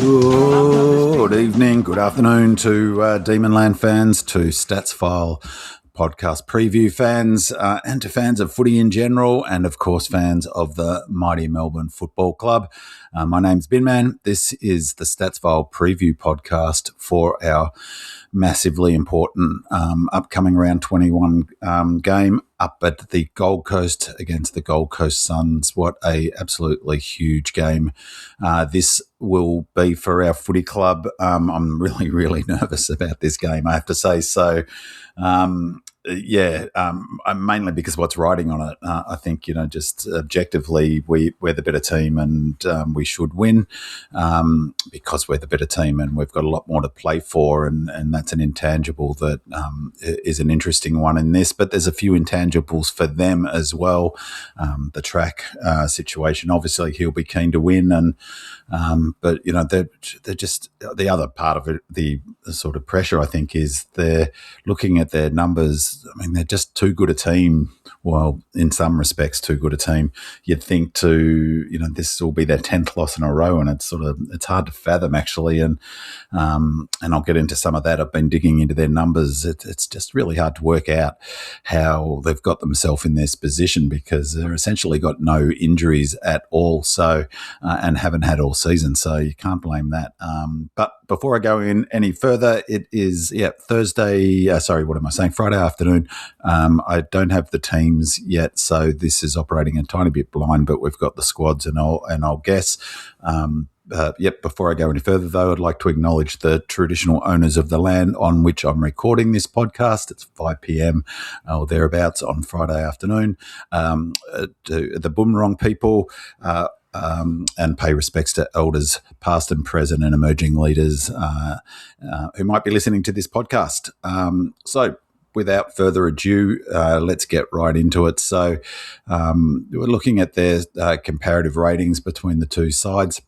Good evening, good afternoon to Demonland fans, to Stats File podcast preview fans, and to fans of footy in general, and of course fans of the mighty Melbourne Football Club. My name's Binman. This is the Stats File preview podcast for our massively important upcoming round 21 game up at the Gold Coast against the Gold Coast Suns. What a absolutely huge game this will be for our footy club. I'm really nervous about this game, I have to say. So mainly because what's riding on it. I think, just objectively, we're the better team and we should win because we're the better team and we've got a lot more to play for, and that's an intangible that is an interesting one in this. But there's a few intangibles for them as well. The track situation, obviously, he'll be keen to win, and but they're just the other part of it. The sort of pressure, I think, is they're looking at their numbers. I mean, they're just too good a team. Well, in some respects, too good a team. You'd think this will be their 10th loss in a row, and it's hard to fathom, actually. And I'll get into some of that. I've been digging into their numbers. It's just really hard to work out how they've got themselves in this position, because they're essentially got no injuries at all. So and haven't had all season, so you can't blame that. But before I go in any further, it is Thursday. Friday afternoon. I don't have the teams yet, so this is operating a tiny bit blind. But we've got the squads, and I'll guess. Before I go any further, though, I'd like to acknowledge the traditional owners of the land on which I'm recording this podcast. It's 5 p.m. or thereabouts on Friday afternoon. To the Boomwrong people. And pay respects to elders past and present and emerging leaders who might be listening to this podcast. So without further ado, let's get right into it. So we're looking at their comparative ratings between the two sides.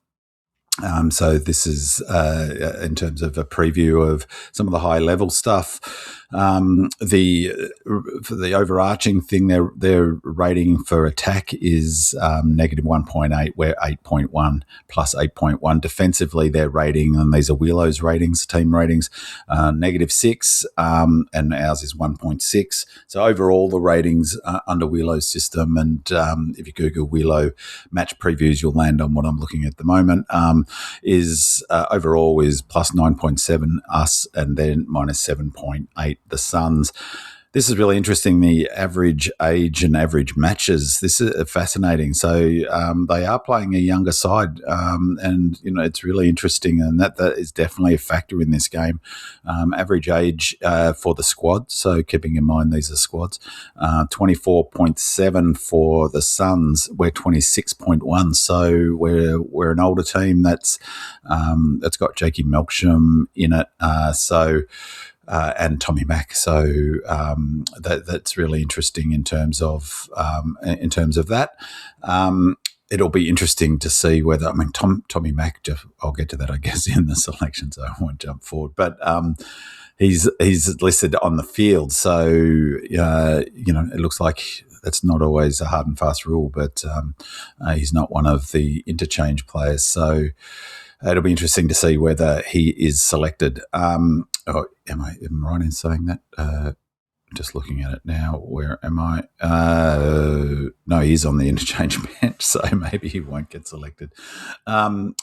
So this is in terms of a preview of some of the high level stuff. For the overarching thing, their rating for attack is negative 1.8. We're 8.1 plus 8.1. Defensively, their rating, and these are Wheelo's ratings, team ratings, negative 6, and ours is 1.6. So overall, the ratings under Wheelo's system, and if you Google Wheelo match previews, you'll land on what I'm looking at the moment. Is overall is plus 9.7 us, and then minus 7.8 the Suns. This is really interesting, the average age and average matches. This is fascinating. So they are playing a younger side, and it's really interesting, and that is definitely a factor in this game. Average age for the squad, so keeping in mind these are squads, 24.7 for the Suns. We're 26.1, so we're an older team that's got Jakey Melksham in it. And Tommy Mack, so that's really interesting in terms of that. It'll be interesting to see whether Tommy Mack. I'll get to that, I guess, in the selection, so I won't jump forward. But he's listed on the field, so it looks like that's not always a hard and fast rule, but he's not one of the interchange players, so. It'll be interesting to see whether he is selected. Am I right in saying that? Just looking at it now, where am I? No, he's on the interchange bench, so maybe he won't get selected. Going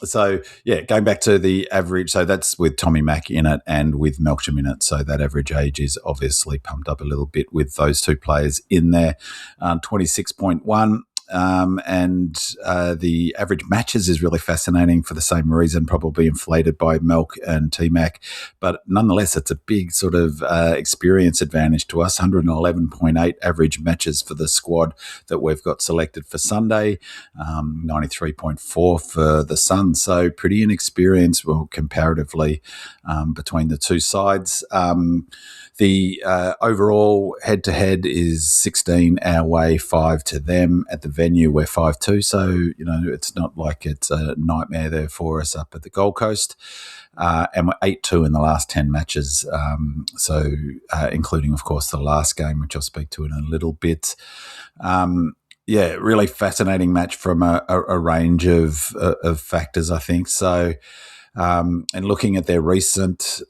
back to the average, so that's with Tommy Mack in it and with Melksham in it, so that average age is obviously pumped up a little bit with those two players in there, 26.1. And the average matches is really fascinating for the same reason, probably inflated by Melk and T-Mac, but nonetheless, it's a big sort of experience advantage to us. 111.8 average matches for the squad that we've got selected for Sunday, 93.4 for the Suns, so pretty inexperienced, well, comparatively, between the two sides. The overall head-to-head is 16 our way, 5 to them. At the venue, we're 5-2, so, it's not like it's a nightmare there for us up at the Gold Coast. And we're 8-2 in the last 10 matches, including, of course, the last game, which I'll speak to in a little bit. Really fascinating match from a range of factors, I think. So, And looking at their recent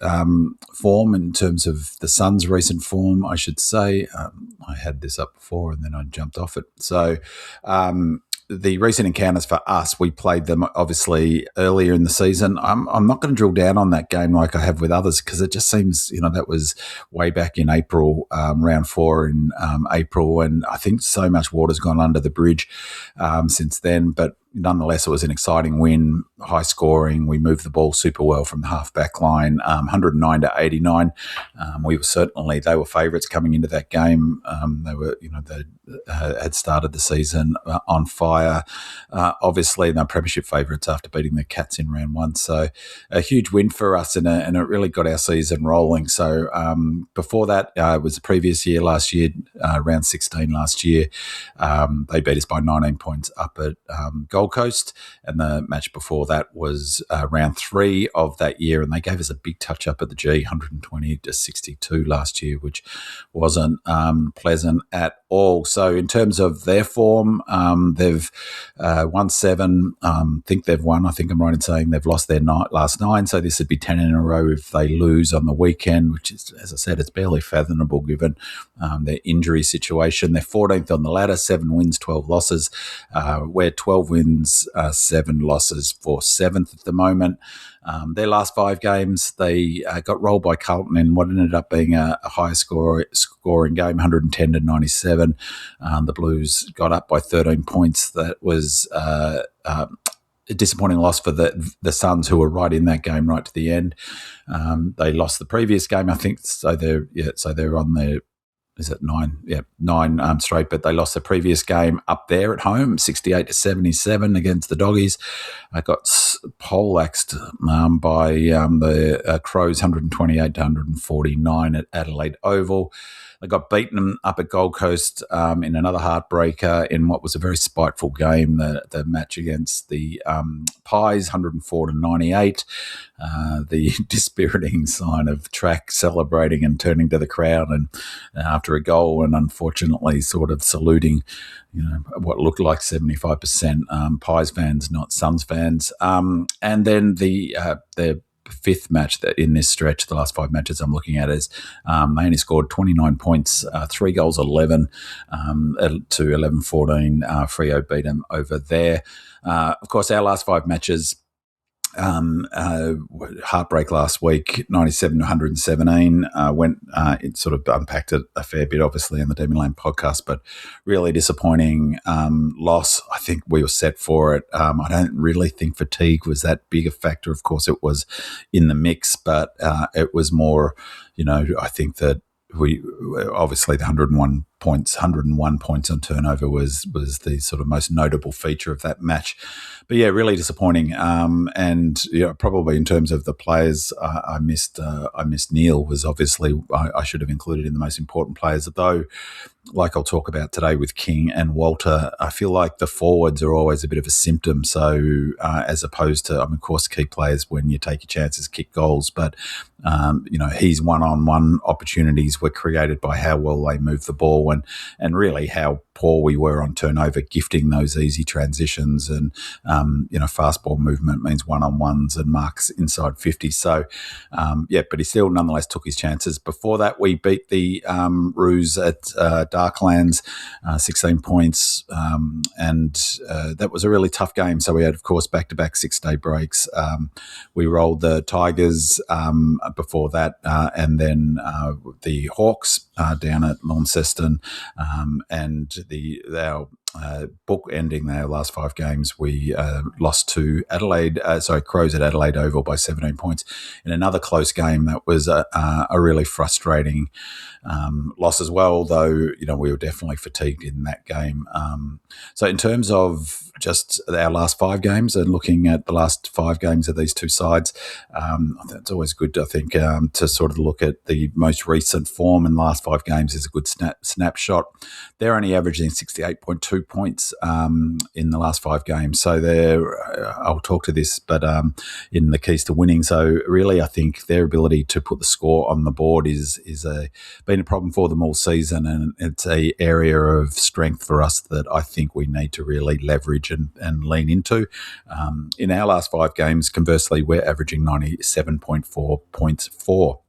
form, in terms of the Suns' recent form, I should say, I had this up before and then I jumped off it. So the recent encounters for us, we played them obviously earlier in the season. I'm not going to drill down on that game like I have with others, because it just seems, that was way back in April, round 4 in April, and I think so much water's gone under the bridge since then. But nonetheless, it was an exciting win, high scoring. We moved the ball super well from the half-back line, 109 to 89. They were favourites coming into that game. They had started the season on fire. Obviously, they're premiership favourites after beating the Cats in round 1. So a huge win for us, and it really got our season rolling. So before that, it was the previous year, last year, round 16 last year. They beat us by 19 points up at Gold Coast, and the match before that was round 3 of that year, and they gave us a big touch up at the G, 120 to 62 last year, which wasn't pleasant at all. So in terms of their form, they've won 7. I think I'm right in saying they've lost their last 9, so this would be 10 in a row if they lose on the weekend, which is, as I said, it's barely fathomable given their injury situation. They're 14th on the ladder, 7 wins, 12 losses. We're 12 wins, 7 losses for 7th at the moment. Their last 5 games, they got rolled by Carlton in what ended up being a high scoring game, 110 to 97. The Blues got up by 13 points. That was a disappointing loss for the Suns, who were right in that game right to the end. They lost the previous game, I think. So they're on their, is it 9? Yeah, 9 straight. But they lost the previous game up there at home, 68 to 77 against the Doggies. I got poleaxed by the Crows, 128 to 149 at Adelaide Oval. They got beaten up at Gold Coast in another heartbreaker in what was a very spiteful game, the match against the Pies, 104 to 98. The dispiriting sign of track celebrating and turning to the crowd and after a goal, and unfortunately sort of saluting, what looked like 75% Pies fans, not Suns fans. And then the 5th match that in this stretch, the last 5 matches I'm looking at, is they only scored 29 points, 3 goals, 11 to 11-14. Freo beat them over there. Of course, our last 5 matches, heartbreak last week, 97 to 117. It sort of unpacked it a fair bit, obviously, in the Demon Lane podcast, but really disappointing loss. I think we were set for it. I don't really think fatigue was that big a factor. Of course, it was in the mix, but it was more, I think that we obviously the 101 points on turnover was the sort of most notable feature of that match. But yeah, really disappointing. And probably in terms of the players, I missed Neil. Was obviously I should have included in the most important players, though. Like I'll talk about today with King and Walter, I feel like the forwards are always a bit of a symptom. So as opposed to, of course, key players when you take your chances, kick goals, but his one-on-one opportunities were created by how well they moved the ball and really how poor we were on turnover, gifting those easy transitions and fast ball movement means one-on-ones and marks inside 50. So but he still nonetheless took his chances. Before that, we beat the Roos at Darklands, 16 points, and that was a really tough game. So we had, of course, back-to-back 6-day breaks. We rolled the Tigers before that, and then the Hawks down at Launceston, and our book ending their last 5 games, we lost to Crows at Adelaide Oval by 17 points in another close game. That was a really frustrating loss as well, though we were definitely fatigued in that game. So in terms of just our last 5 games and looking at the last 5 games of these two sides, it's always good, I think, to sort of look at the most recent form in the last 5 games is a good snapshot. They're only averaging 68.2 points in the last 5 games. So I'll talk to this, but in the keys to winning. So really, I think their ability to put the score on the board is been a problem for them all season, and it's a area of strength for us that I think we need to really leverage and lean into. In our last 5 games, conversely, we're averaging 97.4 points for.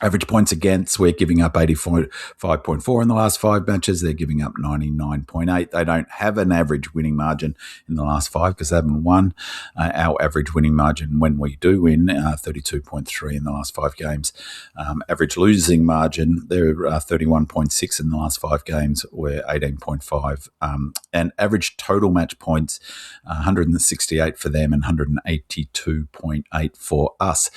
Average points against, we're giving up 85.4 in the last 5 matches. They're giving up 99.8. They don't have an average winning margin in the last 5 because they haven't won. Our average winning margin when we do win, 32.3 in the last 5 games. Average losing margin, they're 31.6 in the last 5 games. We're 18.5. And average total match points, 168 for them and 182.8 for us.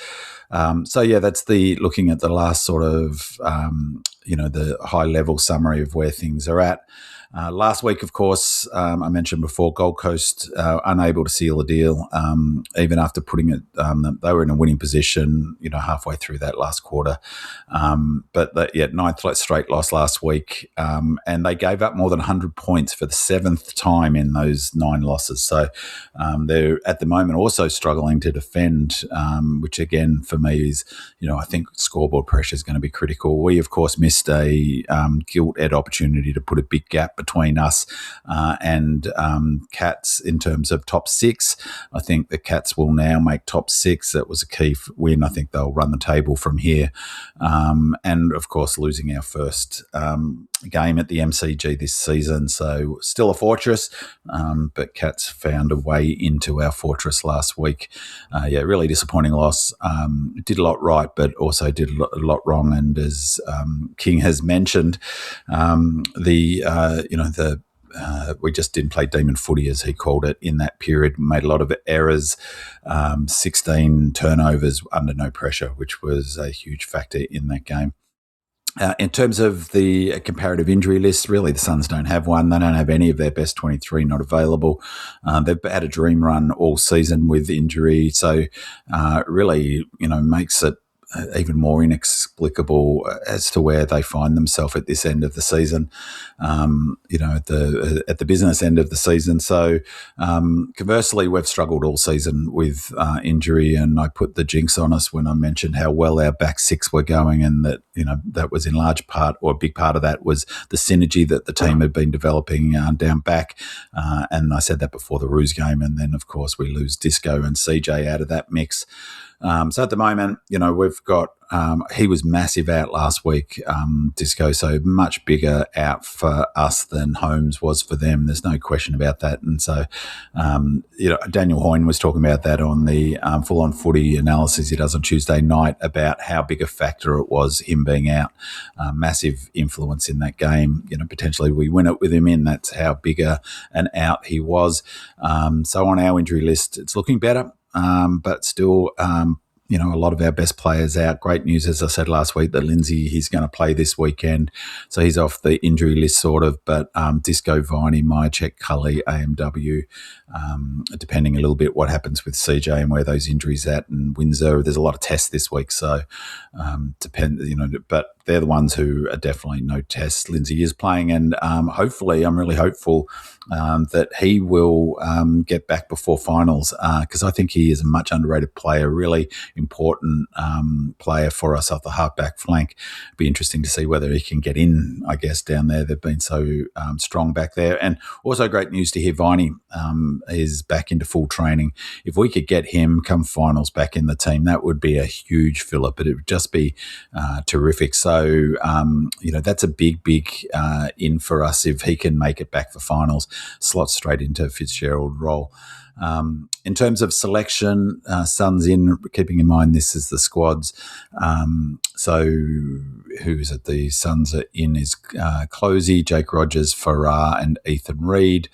That's looking at the last sort of, the high level summary of where things are at. Last week, of course, I mentioned before, Gold Coast unable to seal the deal, even after putting it. They were in a winning position, halfway through that last quarter. Ninth straight loss last week, and they gave up more than 100 points for the 7th time in those 9 losses. So they're at the moment also struggling to defend, which again for me is, I think scoreboard pressure is going to be critical. We, of course, missed a gilt-edged opportunity to put a big gap between us and Cats in terms of top 6. I think the Cats will now make top 6. That was a key win. I think they'll run the table from here. And, of course, losing our first game at the MCG this season. So still a fortress, but Cats found a way into our fortress last week. Really disappointing loss. Did a lot right, but also did a lot wrong. And as King has mentioned, we just didn't play demon footy, as he called it, in that period. Made a lot of errors, 16 turnovers under no pressure, which was a huge factor in that game. In terms of the comparative injury list, really the Suns don't have one. They don't have any of their best 23 not available. They've had a dream run all season with injury. So really, makes it even more inexplicable as to where they find themselves at this end of the season, at the business end of the season. So conversely, we've struggled all season with injury, and I put the jinx on us when I mentioned how well our back 6 were going, and that, that was in large part, or a big part of that was the synergy that the team had been developing down back. And I said that before the Roos game, and then, of course, we lose Disco and CJ out of that mix. So at the moment, we've got, he was massive out last week, Disco, so much bigger out for us than Holmes was for them. There's no question about that. And so, Daniel Hoyne was talking about that on the full-on footy analysis he does on Tuesday night about how big a factor it was, him being out. Massive influence in that game. Potentially we win it with him in. That's how big an out he was. So on our injury list, it's looking better. But still, a lot of our best players out. Great news, as I said last week, that Lindsay, he's going to play this weekend. So he's off the injury list sort of, but Disco, Viney, Myercheck, Cully, AMW, depending a little bit what happens with CJ and where those injuries at, and Windsor. There's a lot of tests this week, so but they're the ones who are definitely no tests. Lindsay is playing, and hopefully, I'm really hopeful that he will get back before finals, because I think he is a much underrated player, really important player for us off the halfback flank. It'd be interesting to see whether he can get in, I guess, down there. They've been so strong back there. And also great news to hear Viney is back into full training. If we could get him come finals back in the team, that would be a huge fill-up, but it would just be terrific. So, that's a big in for us if he can make it back for finals, slot straight into Fitzgerald role. In terms of selection, Suns in, keeping in mind this is the squads. So who's at the Suns are in is Closey, Jake Rogers, Farrar and Ethan Reid.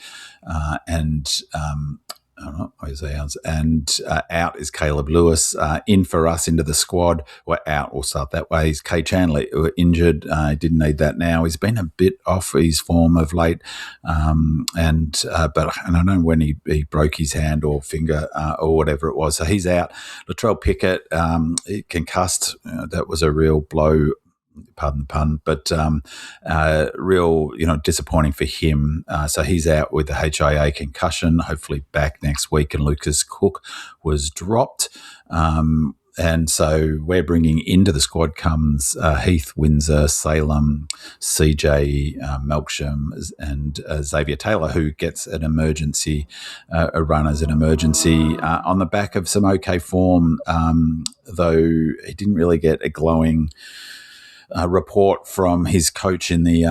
Where's ours? And out is Caleb Lewis. In for us into the squad. Or out, we'll start that way. Is Kay Chandler injured. Didn't need that now. He's been a bit off his form of late. But I don't know when he broke his hand or finger or whatever it was. So he's out. Latrell Pickett, concussed. That was a real blow pardon the pun, but real, disappointing for him. So he's out with the HIA concussion, hopefully back next week, and Lucas Cook was dropped. And so we're bringing into the squad comes Heath, Windsor, Salem, CJ, Melksham, and Xavier Taylor, who gets an emergency, a run as an emergency on the back of some okay form, though he didn't really get a glowing report from his coach in the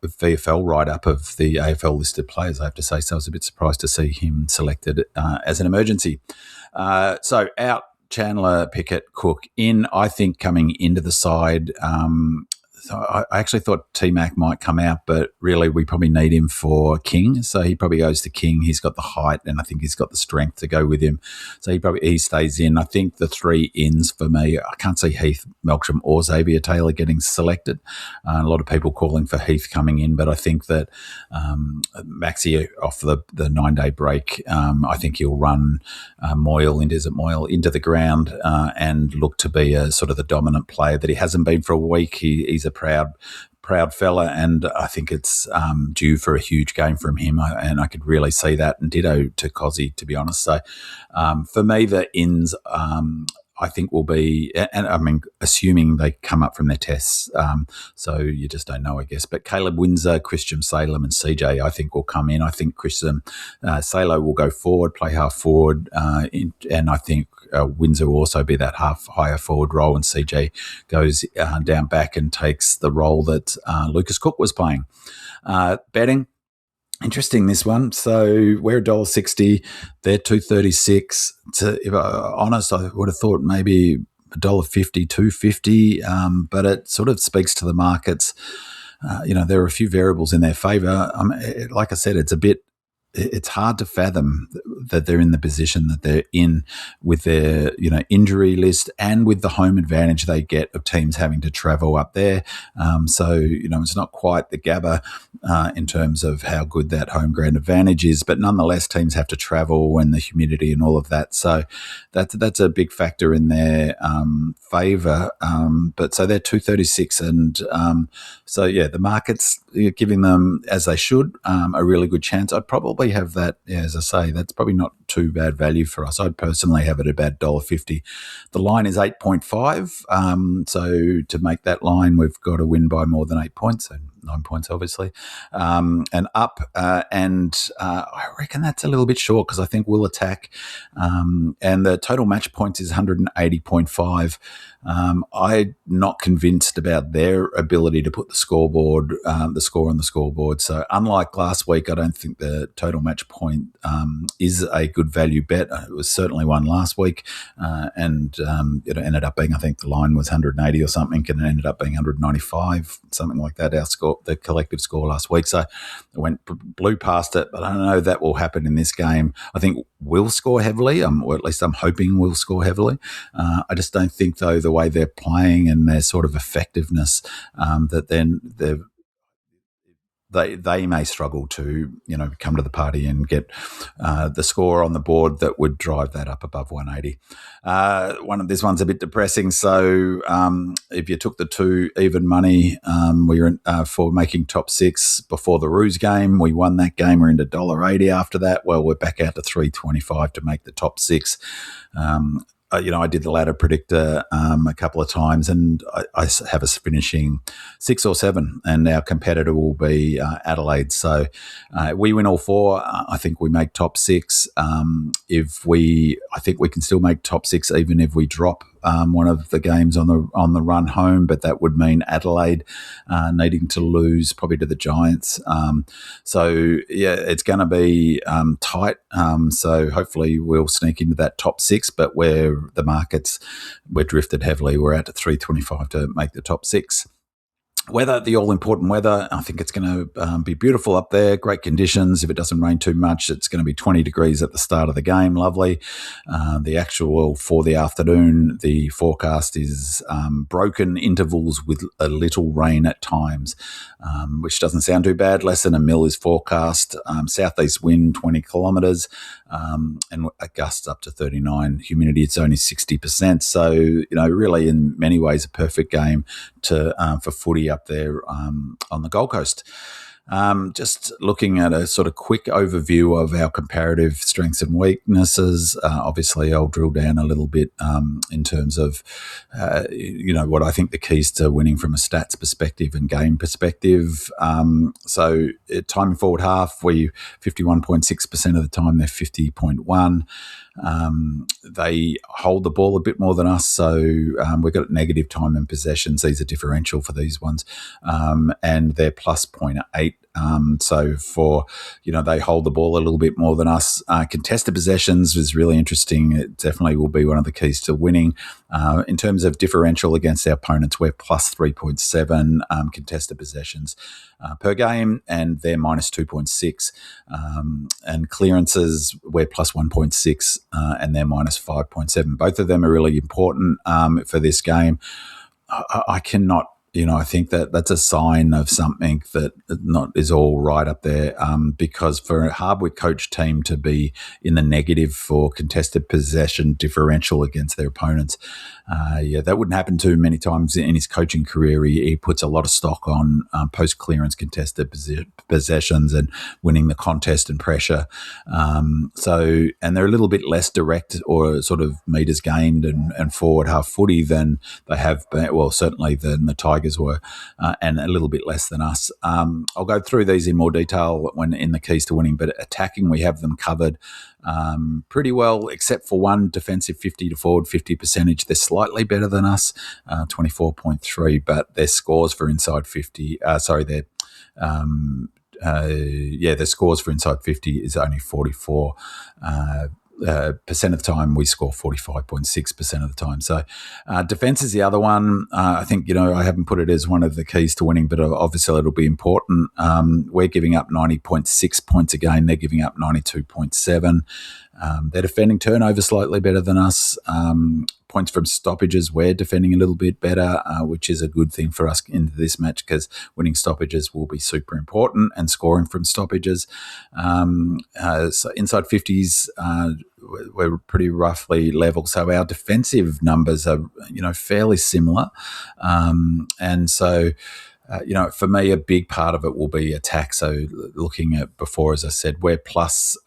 VFL write-up of the AFL listed players, I have to say. So I was a bit surprised to see him selected as an emergency. So out Chandler, Pickett, Cook in. I think coming into the side, so I actually thought T-Mac might come out, but really we probably need him for King. So he probably goes to King. He's got the height and I think he's got the strength to go with him. So he stays in. I think the three ins for me, I can't see Heath, Melksham or Xavier Taylor getting selected. A lot of people calling for Heath coming in, but I think that Maxi off the 9-day break, I think he'll run Moyle into the ground and look to be a sort of the dominant player that he hasn't been for a week. He's a proud fella, and I think it's due for a huge game from him, and I could really see that, and ditto to Cozzy, to be honest. So for me, the ins I think will be, and I mean, assuming they come up from their tests, so you just don't know, I guess. But Caleb Windsor, Christian Salem, and CJ, I think will come in. I think Christian Salo will go forward, play half forward, and I think Windsor will also be that half higher forward role, and CJ goes down back and takes the role that Lucas Cook was playing. Betting. Interesting, this one. So we're $1.60, they're $2.36. If I'm honest, I would have thought maybe $1.50, $2.50, but it sort of speaks to the markets. There are a few variables in their favour. Like I said, it's hard to fathom that they're in the position that they're in with their, injury list and with the home advantage they get of teams having to travel up there. So it's not quite the Gabba in terms of how good that home ground advantage is, but nonetheless, teams have to travel and the humidity and all of that. So that's a big factor in their favour. But so they're 236, and so yeah, the market's giving them, as they should, a really good chance. I'd probably have that, as I say, that's probably not too bad value for us. I'd personally have it about $1.50. The line is 8.5. So to make that line, we've got to win by more than 8 points. So 9 points, obviously, and up. And I reckon that's a little bit short because I think we'll attack. And the total match points is 180.5. I'm not convinced about their ability to put the scoreboard, the score on the scoreboard. So unlike last week, I don't think the total match point is a good value bet. It was certainly one last week, and it ended up being, I think the line was 180 or something, and it ended up being 195, something like that, our score, the collective score last week. So I went blew past it, but I don't know that will happen in this game. I think we'll score heavily, or at least I'm hoping we'll score heavily. I just don't think, though, the way they're playing and their sort of effectiveness, that then they may struggle to, come to the party and get the score on the board that would drive that up above 180. This one's a bit depressing. So if you took the two even money, we were for making top six before the Roos game. We won that game. We're into $1.80 after that. Well, we're back out to $3.25 to make the top six. I did the ladder predictor a couple of times, and I have us finishing 6 or 7, and our competitor will be Adelaide. So we win all 4. I think we make top 6. I think we can still make top 6 even if we drop one of the games on the run home, but that would mean Adelaide needing to lose probably to the Giants. So yeah, it's going to be tight. So hopefully we'll sneak into that top 6, but where the markets, we're drifted heavily. We're out to 325 to make the top 6. Weather, the all-important weather, I think it's going to be beautiful up there. Great conditions. If it doesn't rain too much, it's going to be 20 degrees at the start of the game. Lovely. The actual for the afternoon, the forecast is broken intervals with a little rain at times, which doesn't sound too bad. Less than a mil is forecast. Southeast wind, 20 kilometres, and a gust up to 39. Humidity, it's only 60%. So, really in many ways a perfect game for footy up there on the Gold Coast. Just looking at a sort of quick overview of our comparative strengths and weaknesses. Obviously, I'll drill down a little bit in terms of, what I think the keys to winning from a stats perspective and game perspective. So time in forward half, we 51.6% of the time, they're 50.1%. They hold the ball a bit more than us, so we've got negative time and possessions. These are differential for these ones, and they're plus 0.8. So they hold the ball a little bit more than us. Contested possessions is really interesting. It definitely will be one of the keys to winning. In terms of differential against our opponents, we're plus 3.7 contested possessions per game, and they're minus 2.6. And clearances, we're plus 1.6, and they're minus 5.7. Both of them are really important for this game. I cannot. I think that's a sign of something that not is all right up there, because for a Hardwick coach team to be in the negative for contested possession differential against their opponents, that wouldn't happen too many times in his coaching career. He puts a lot of stock on post-clearance contested possessions and winning the contest and pressure. And they're a little bit less direct or sort of metres gained and forward half footy than they have been, well, certainly than the Tigers were, and a little bit less than us. I'll go through these in more detail when in the keys to winning, but attacking, we have them covered pretty well, except for one defensive 50 to forward 50 percentage. They're slightly better than us, 24.3, but their scores for inside 50, their scores for inside 50 is only 44. Percent of the time, we score 45.6% of the time. So defense is the other one. I think, I haven't put it as one of the keys to winning, but obviously it'll be important. We're giving up 90.6 points a game. They're giving up 92.7. They're defending turnover slightly better than us. Points from stoppages, we're defending a little bit better, which is a good thing for us into this match because winning stoppages will be super important and scoring from stoppages. So inside 50s, we're pretty roughly level. So our defensive numbers are, fairly similar. And so, for me, a big part of it will be attack. So looking at before, as I said, we're plus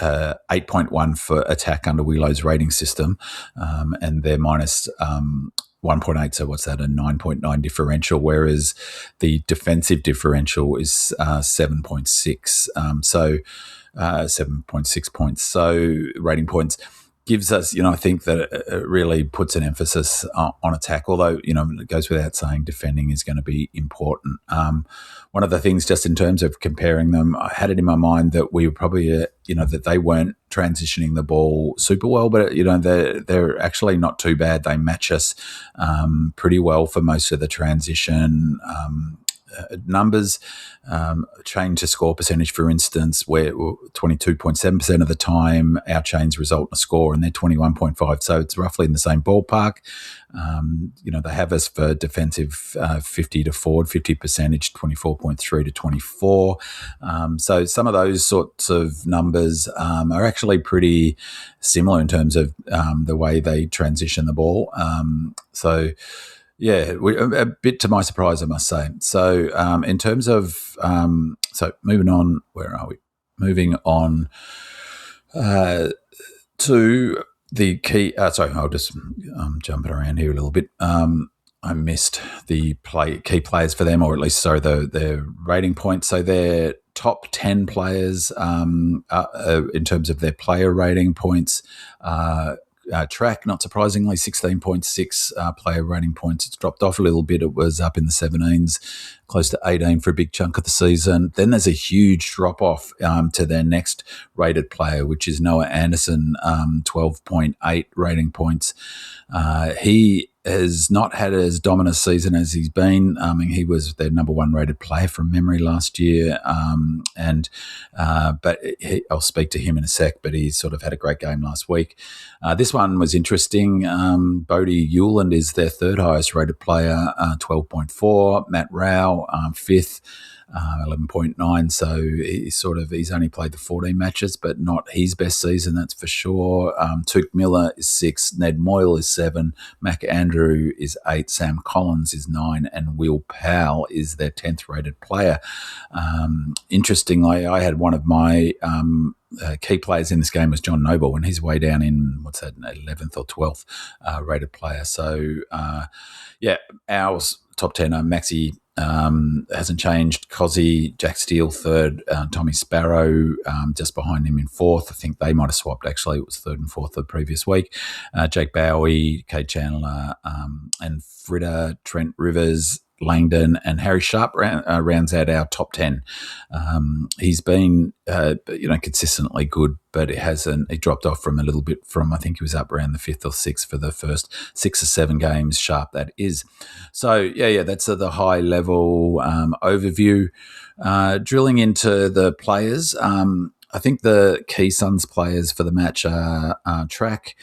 8.1 for attack under Wheelo's rating system, and they're minus 1.8. So what's that? A 9.9 differential, whereas the defensive differential is 7.6. So 7.6 points. So rating points gives us, I think that it really puts an emphasis on attack, although, it goes without saying defending is going to be important. One of the things just in terms of comparing them, I had it in my mind that we were probably, that they weren't transitioning the ball super well, but, they're actually not too bad. They match us pretty well for most of the transition numbers. Change to score percentage, for instance, where 22.7% of the time our chains result in a score, and they're 21.5. So it's roughly in the same ballpark. They have us for defensive 50 to forward 50 percentage, 24.3 to 24. So some of those sorts of numbers are actually pretty similar in terms of the way they transition the ball. Yeah, a bit to my surprise, I must say. So in terms of, moving on, where are we? Moving on to the key, I'll just jump it around here a little bit. I missed the key players for them, or at least, their rating points. So their top 10 players in terms of their player rating points, track, not surprisingly, 16.6 player rating points. It's dropped off a little bit. It was up in the 17s, close to 18 for a big chunk of the season. Then there's a huge drop-off to their next rated player, which is Noah Anderson, 12.8 rating points. He has not had as dominant a season as he's been. I mean, he was their number one rated player from memory last year, I'll speak to him in a sec. But he sort of had a great game last week. This one was interesting. Bodie Hewland is their third highest rated player, 12.4. Matt Rao, fifth. 11.9, so he's only played the 14 matches, but not his best season, that's for sure. Touk Miller is 6, Ned Moyle is 7, Mac Andrew is 8, Sam Collins is 9, and Will Powell is their 10th rated player. Interestingly, I had one of my key players in this game was John Noble, and he's way down in 11th or 12th rated player. So ours top 10 are Maxi. Hasn't changed. Cozzy, Jack Steele third, Tommy Sparrow just behind him in fourth. I think they might have swapped, actually. It was third and fourth the previous week. Jake Bowie, Kate Chandler, and Fritter, Trent Rivers, Langdon, and Harry Sharp rounds out our top 10. He's been, consistently good, but he dropped off from a little bit from, I think he was up around the 5th or 6th for the first 6 or 7 games, Sharp that is. So, that's the high level overview. Drilling into the players, I think the key Suns players for the match are Track,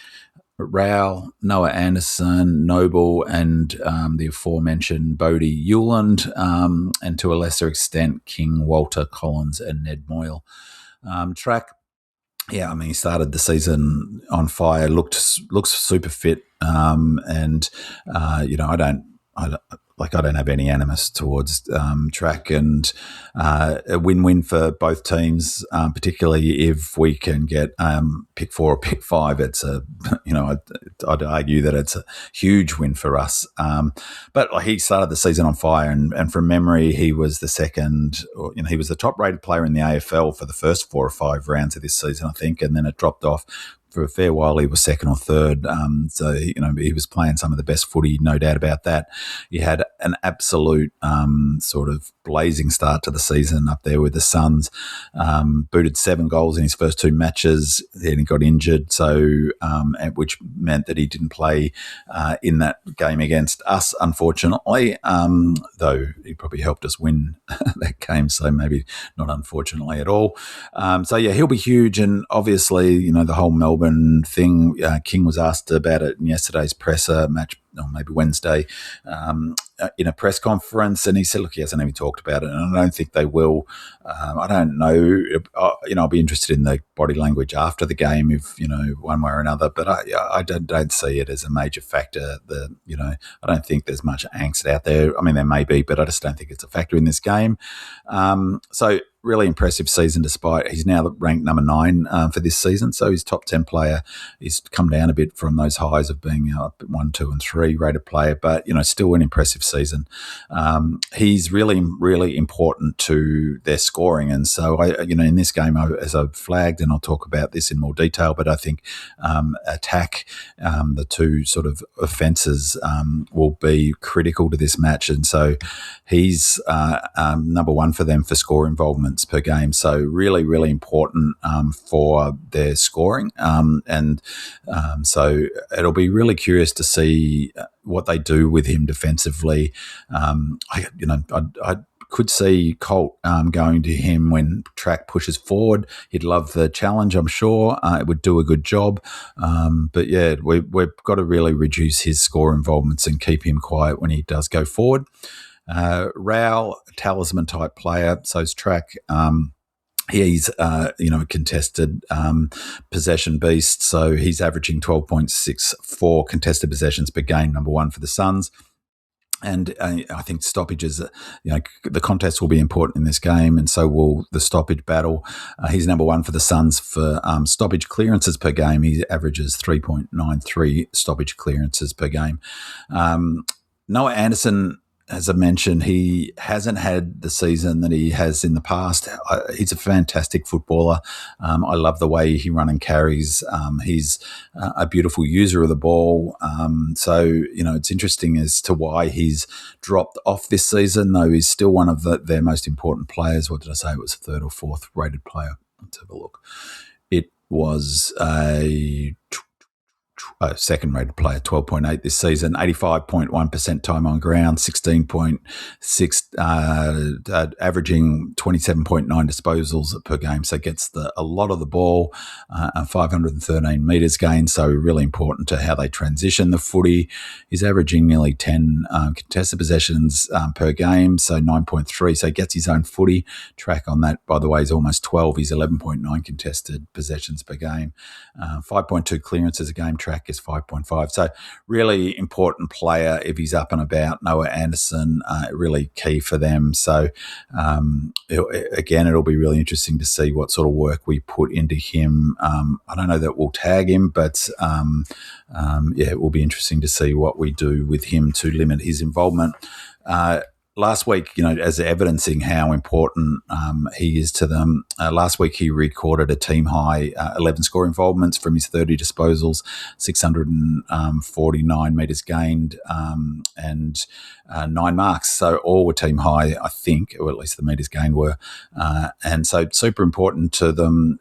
Rao, Noah Anderson, Noble, and the aforementioned Bodie Hewland, and to a lesser extent, King, Walter, Collins, and Ned Moyle. Track, he started the season on fire, looks super fit, I don't have any animus towards Track, and a win-win for both teams, particularly if we can get pick 4 or pick 5. It's I'd argue that it's a huge win for us. But he started the season on fire, and from memory, he was the second, he was the top-rated player in the AFL for the first 4 or 5 rounds of this season, I think, and then it dropped off. For a fair while, he was second or third. He was playing some of the best footy, no doubt about that. He had an absolute sort of blazing start to the season up there with the Suns. Booted 7 goals in his first 2 matches. Then he got injured, which meant that he didn't play in that game against us, unfortunately, though he probably helped us win that game, so maybe not unfortunately at all. He'll be huge, and obviously, the whole Melbourne thing, King was asked about it in yesterday's presser match, or maybe Wednesday, in a press conference, and he said, look, he hasn't even talked about it, and I don't think they will. I don't know. I'll be interested in the body language after the game, if, one way or another, but I don't see it as a major factor. I don't think there's much angst out there. I mean, there may be, but I just don't think it's a factor in this game. Really impressive season, despite he's now ranked number 9 for this season. So his top 10 player, he's come down a bit from those highs of being 1, 2, and 3 rated player, but still an impressive season. He's really, really important to their scoring, and so in this game, as I've flagged, and I'll talk about this in more detail, but I think attack, the two sort of offences, will be critical to this match, and so he's number 1 for them for score involvement per game, so really, really important for their scoring, so it'll be really curious to see what they do with him defensively. I could see Colt going to him when Track pushes forward. He'd love the challenge, I'm sure. It would do a good job. We've got to really reduce his score involvements and keep him quiet when he does go forward. Rao, talisman type player, so is Track. He's a contested possession beast, so he's averaging 12.64 contested possessions per game, number 1 for the Suns. And I think stoppages, the contest will be important in this game, and so will the stoppage battle. He's number 1 for the Suns for stoppage clearances per game. He averages 3.93 stoppage clearances per game. Noah Anderson, as I mentioned, he hasn't had the season that he has in the past. He's a fantastic footballer. I love the way he runs and carries. He's a beautiful user of the ball. It's interesting as to why he's dropped off this season, though he's still one of their most important players. What did I say? It was 3rd or 4th rated player. Let's have a look. It was a second-rated player, 12.8 this season, 85.1% time on ground, 16.6, averaging 27.9 disposals per game. So gets a lot of the ball, 513 metres gained. So really important to how they transition the footy. He's averaging nearly 10 contested possessions per game, so 9.3. So he gets his own footy. Track on that, by the way, is almost 12. He's 11.9 contested possessions per game, 5.2 clearances a game. Track is 5.5. So really important player if he's up and about. Noah Anderson, really key for them. So it'll be really interesting to see what sort of work we put into him. I don't know that we'll tag him, but it will be interesting to see what we do with him to limit his involvement. Last week, as evidencing how important he is to them, last week he recorded a team high 11 score involvements from his 30 disposals, 649 metres gained, and 9 marks. So all were team high, I think, or at least the metres gained were. And so super important to them.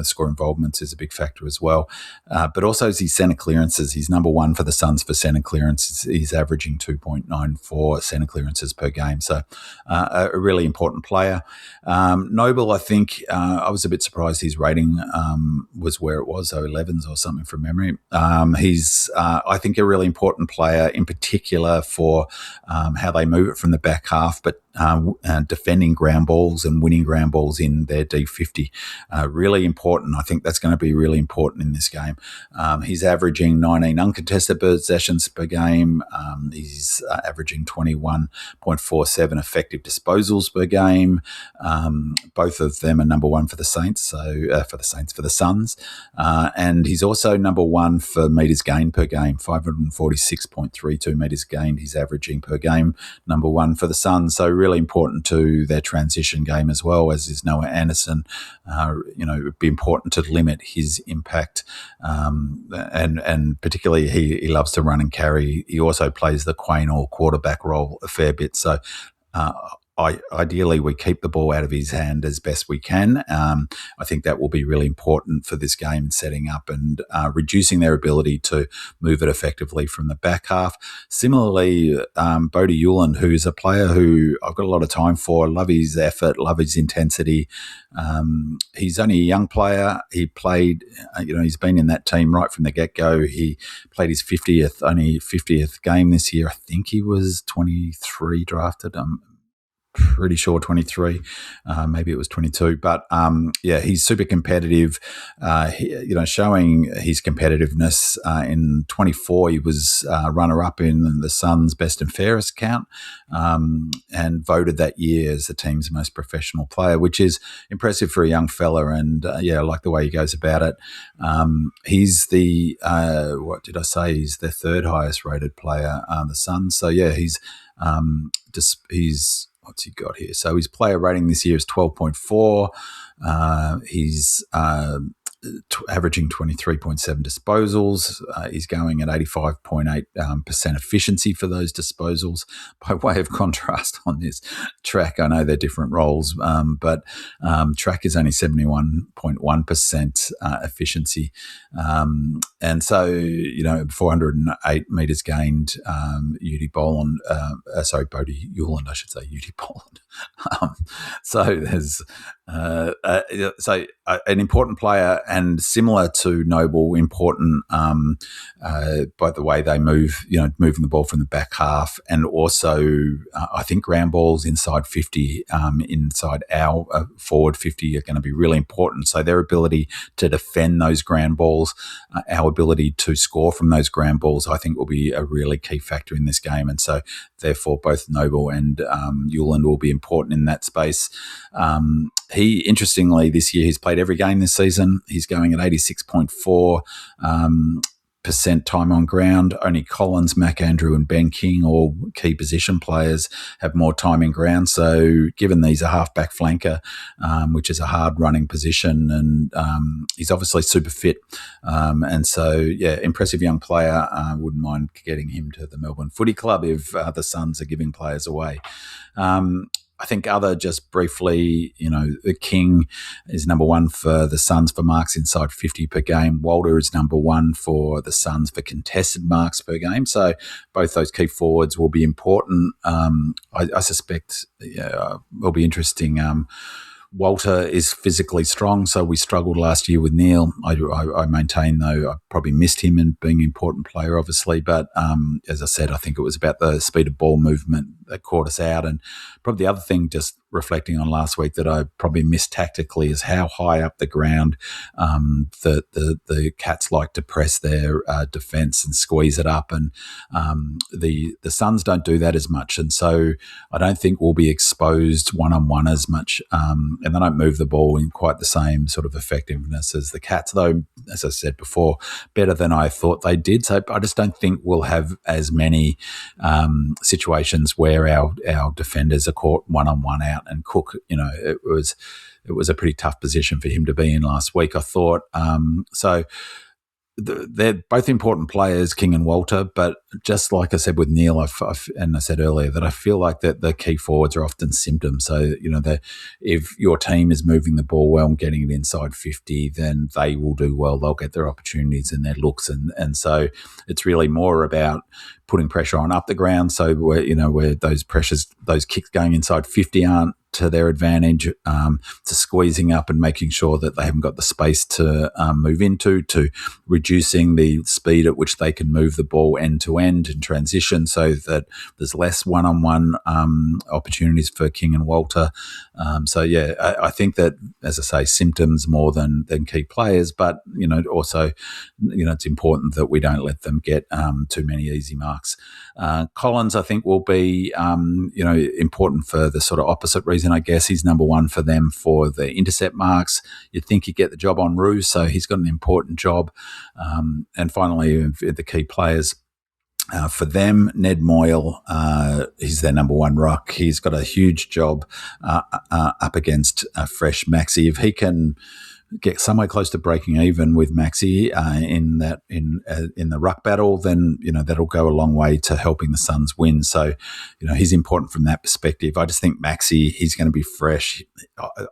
Score involvements is a big factor as well. But also his centre clearances. He's number one for the Suns for centre clearances. He's averaging 2.94 centre clearances per game. So a really important player. Noble, I think, I was a bit surprised his rating was where it was, so 11s or something from memory. He's, I think, a really important player in particular for how they move it from the back half, but defending ground balls and winning ground balls in their D50. Really important. I think that's going to be really important in this game. He's averaging 19 uncontested possessions per game. He's averaging 21.47 effective disposals per game. Both of them are number one for the Saints, for the Suns. And he's also number one for metres gained per game, 546.32 metres gained he's averaging per game, number one for the Suns. So really important to their transition game as well, as is Noah Anderson. It'd be important to limit his impact, and particularly he loves to run and carry. He also plays the Quain or quarterback role a fair bit. So ideally, we keep the ball out of his hand as best we can. I think that will be really important for this game, setting up and reducing their ability to move it effectively from the back half. Similarly, Bodie Hewland, who's a player who I've got a lot of time for, love his effort, love his intensity. He's only a young player. He played, he's been in that team right from the get-go. He played his 50th game this year. I think he was 23 drafted. Pretty sure 23, maybe it was 22, but he's super competitive. Showing his competitiveness. In 24, he was runner-up in the Suns' best and fairest count, and voted that year as the team's most professional player, which is impressive for a young fella. And I like the way he goes about it. He's the he's the third highest rated player on the Suns. So he's what's he got here? So his player rating this year is 12.4. He's averaging 23.7 disposals. He's going at 85.8% efficiency for those disposals. By way of contrast on this track, I know they're different roles, but track is only 71.1% efficiency. And so, 408 metres gained, Bodie Hewland, I should say, Udi Boland. So there's an important player, and similar to Noble, important by the way they move, moving the ball from the back half, and also I think ground balls inside 50, inside our forward 50 are going to be really important. So their ability to defend those ground balls, our ability to score from those ground balls, I think will be a really key factor in this game. And so therefore both Noble and Hewland will be important in that space. He, interestingly, this year he's played every game this season. He's going at 86.4% time on ground. Only Collins, Mac Andrew and Ben King, all key position players, have more time in ground. So given he's a half-back flanker, which is a hard running position, and he's obviously super fit. And so, impressive young player. Wouldn't mind getting him to the Melbourne Footy Club if the Suns are giving players away. I think other just briefly, the King is number one for the Suns for marks inside 50 per game. Walter is number one for the Suns for contested marks per game. So both those key forwards will be important. I suspect will be interesting. Walter is physically strong, so we struggled last year with Neil. I maintain, though, I probably missed him in being an important player, obviously. But as I said, I think it was about the speed of ball movement that caught us out. And probably the other thing, just reflecting on last week, that I probably missed tactically is how high up the ground the Cats like to press their defence and squeeze it up. And the Suns don't do that as much. And so I don't think we'll be exposed one-on-one as much. And they don't move the ball in quite the same sort of effectiveness as the Cats, though, as I said before, better than I thought they did. So I just don't think we'll have as many situations where our defenders are caught one-on-one out. And Cook, it was a pretty tough position for him to be in last week, I thought. So they're both important players, King and Walter, but just like I said with Neil, and I said earlier, that I feel like that the key forwards are often symptoms. So, if your team is moving the ball well and getting it inside 50, then they will do well. They'll get their opportunities and their looks. And so it's really more about putting pressure on up the ground. So where those kicks going inside 50 aren't to their advantage, to squeezing up and making sure that they haven't got the space to move into, to reducing the speed at which they can move the ball end to end in transition, so that there's less one-on-one opportunities for King and Walter. I think that, as I say, symptoms more than key players, but also it's important that we don't let them get too many easy marks. Collins, I think, will be important for the sort of opposite reason. I guess he's number one for them for the intercept marks. You'd think he'd get the job on Roos, so he's got an important job. And finally, the key players. For them, Ned Moyle, he's their number one ruck. He's got a huge job up against fresh Maxi. If he can get somewhere close to breaking even with Maxi in the ruck battle, then that'll go a long way to helping the Suns win. So he's important from that perspective. I just think Maxi, he's going to be fresh.